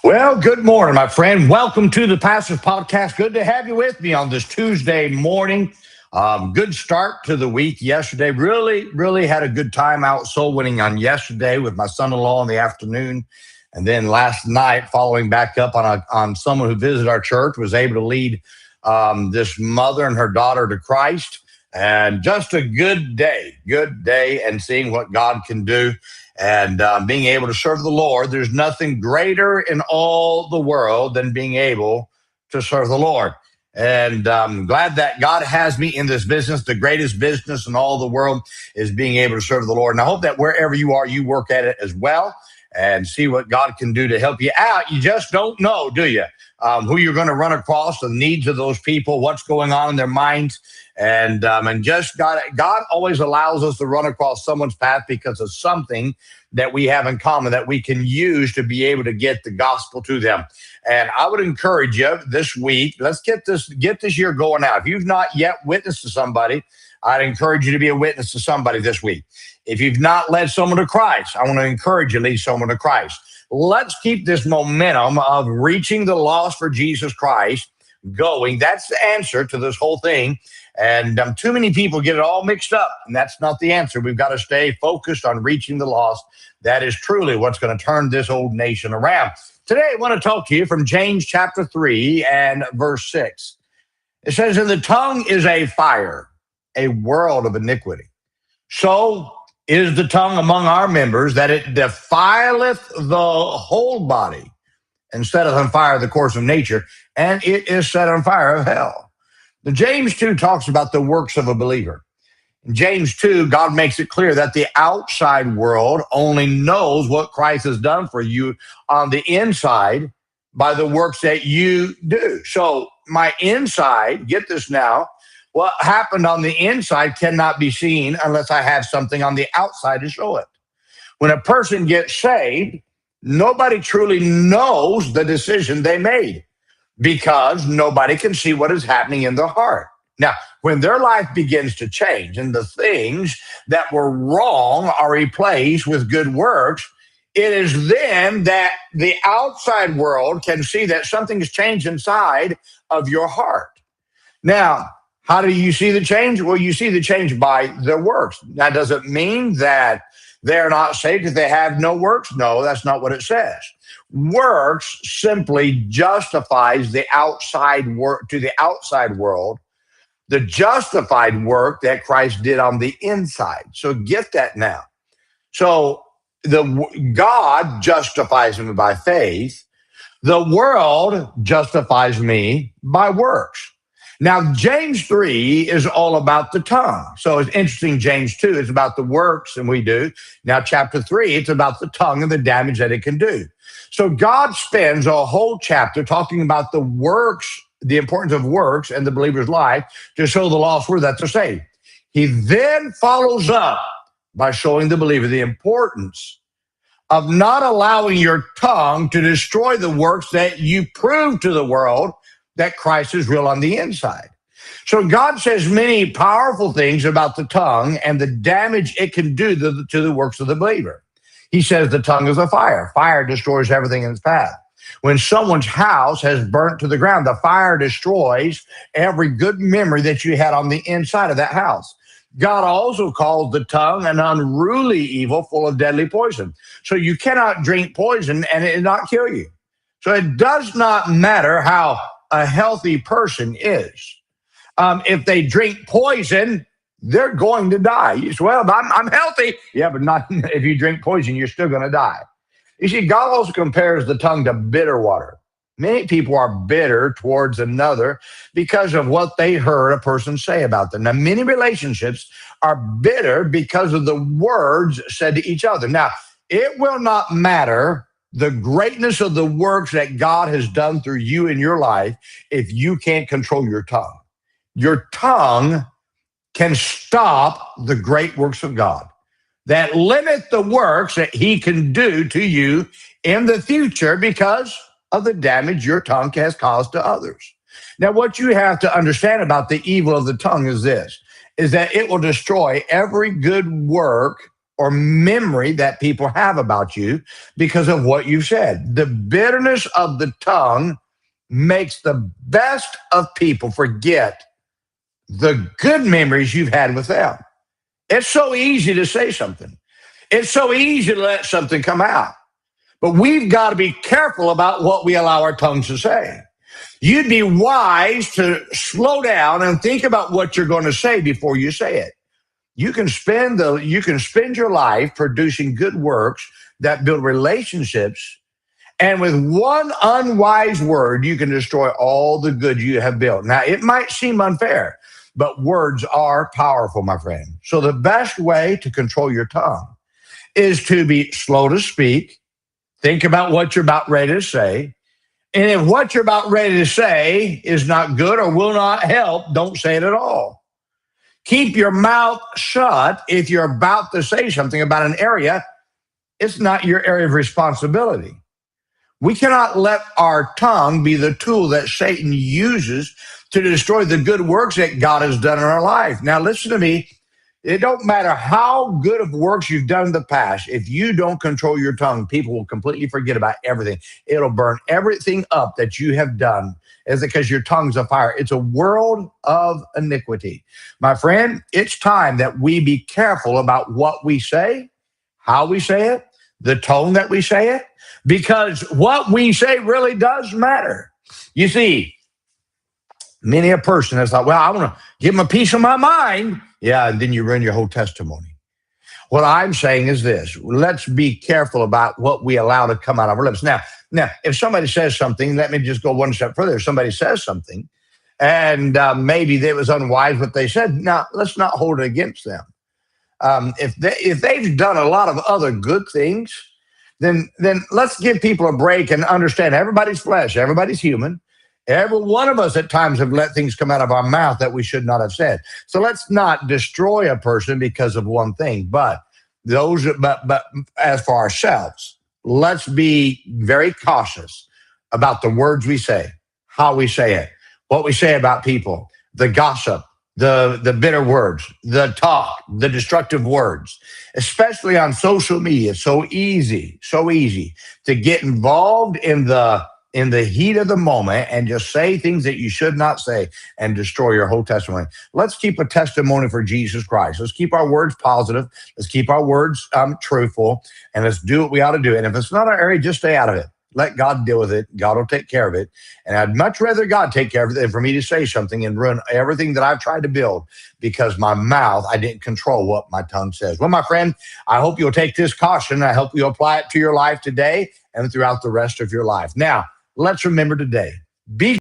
Well, good morning, my friend. Welcome to the Pastor's Podcast. Good to have you with me on this Tuesday morning. Good start to the week yesterday. Really had a good time out soul winning on yesterday with my son-in-law in the afternoon. And then last night, following back up on someone who visited our church, was able to lead this mother and her daughter to Christ. And just a good day, and seeing what God can do and being able to serve the Lord. There's nothing greater in all the world than being able to serve the Lord. And I'm glad that God has me in this business. The greatest business in all the world is being able to serve the Lord. And I hope that wherever you are, you work at it as well and see what God can do to help you out. You just don't know, do you? Who you're going to run across, the needs of those people, what's going on in their minds. And just God always allows us to run across someone's path because of something that we have in common that we can use to be able to get the gospel to them. And I would encourage you this week, let's get this year going out. If you've not yet witnessed to somebody, I'd encourage you to be a witness to somebody this week. If you've not led someone to Christ, I want to encourage you to lead someone to Christ. Let's keep this momentum of reaching the lost for Jesus Christ going. That's the answer to this whole thing. And too many people get it all mixed up, and that's not the answer. We've got to stay focused on reaching the lost. That is truly what's going to turn this old nation around. Today, I want to talk to you from James chapter 3 and verse 6. It says, "And the tongue is a fire, a world of iniquity. So is the tongue among our members, that it defileth the whole body, and setteth on fire the course of nature, and it is set on fire of hell." The James 2 talks about the works of a believer. In James 2, God makes it clear that the outside world only knows what Christ has done for you on the inside by the works that you do. So my inside, get this now, what happened on the inside cannot be seen unless I have something on the outside to show it. When a person gets saved, nobody truly knows the decision they made, because nobody can see what is happening in their heart. Now, when their life begins to change and the things that were wrong are replaced with good works, it is then that the outside world can see that something has changed inside of your heart. Now, how do you see the change? Well, you see the change by their works. That doesn't mean that they're not saved if they have no works. No, that's not what it says. Works simply justifies the outside work to the outside world, the justified work that Christ did on the inside. So get that now. So God justifies me by faith. The world justifies me by works. Now, James 3 is all about the tongue. So it's interesting, James 2 is about the works, and we do. Now, chapter 3, it's about the tongue and the damage that it can do. So God spends a whole chapter talking about the works, the importance of works in the believer's life to show the lost word that they're saved. He then follows up by showing the believer the importance of not allowing your tongue to destroy the works that you prove to the world that Christ is real on the inside. So God says many powerful things about the tongue and the damage it can do to the works of the believer. He says the tongue is a fire. Fire destroys everything in its path. When someone's house has burnt to the ground, the fire destroys every good memory that you had on the inside of that house. God also calls the tongue an unruly evil full of deadly poison. So you cannot drink poison and it not kill you. So it does not matter how a healthy person is. If they drink poison, they're going to die. You say, well, I'm healthy. Yeah, but not if you drink poison, you're still going to die. You see, God also compares the tongue to bitter water. Many people are bitter towards another because of what they heard a person say about them. Now, many relationships are bitter because of the words said to each other. Now, it will not matter the greatness of the works that God has done through you in your life if you can't control your tongue. Your tongue can stop the great works of God that limit the works that he can do to you in the future because of the damage your tongue has caused to others. Now, what you have to understand about the evil of the tongue is this, is that it will destroy every good work or memory that people have about you because of what you've said. The bitterness of the tongue makes the best of people forget the good memories you've had with them. It's so easy to say something. It's so easy to let something come out. But we've got to be careful about what we allow our tongues to say. You'd be wise to slow down and think about what you're going to say before you say it. You can spend your life producing good works that build relationships, and with one unwise word, you can destroy all the good you have built. Now, it might seem unfair, but words are powerful, my friend. So the best way to control your tongue is to be slow to speak. Think about what you're about ready to say. And if what you're about ready to say is not good or will not help, don't say it at all. Keep your mouth shut if you're about to say something about an area. It's not your area of responsibility. We cannot let our tongue be the tool that Satan uses to destroy the good works that God has done in our life. Now, listen to me. It don't matter how good of works you've done in the past. If you don't control your tongue, people will completely forget about everything. It'll burn everything up that you have done. Is it because your tongue's a fire? It's a world of iniquity. My friend, it's time that we be careful about what we say, how we say it, the tone that we say it, because what we say really does matter. You see, many a person has thought, well, I want to give them a piece of my mind. Yeah, and then you ruin your whole testimony. What I'm saying is this. Let's be careful about what we allow to come out of our lips. Now, if somebody says something, let me just go one step further. If somebody says something, and maybe it was unwise what they said, now let's not hold it against them. If they've done a lot of other good things, then let's give people a break and understand everybody's flesh, everybody's human. Every one of us at times have let things come out of our mouth that we should not have said. So let's not destroy a person because of one thing. But as for ourselves, let's be very cautious about the words we say, how we say it, what we say about people, the gossip, the bitter words, the talk, the destructive words, especially on social media. So easy to get involved in the heat of the moment and just say things that you should not say and destroy your whole testimony. Let's keep a testimony for Jesus Christ. Let's keep our words positive. Let's keep our words truthful, and let's do what we ought to do. And if it's not our area, just stay out of it. Let God deal with it. God will take care of it. And I'd much rather God take care of it than for me to say something and ruin everything that I've tried to build because my mouth, I didn't control what my tongue says. Well, my friend, I hope you'll take this caution. I hope you'll apply it to your life today and throughout the rest of your life. Now, let's remember today, be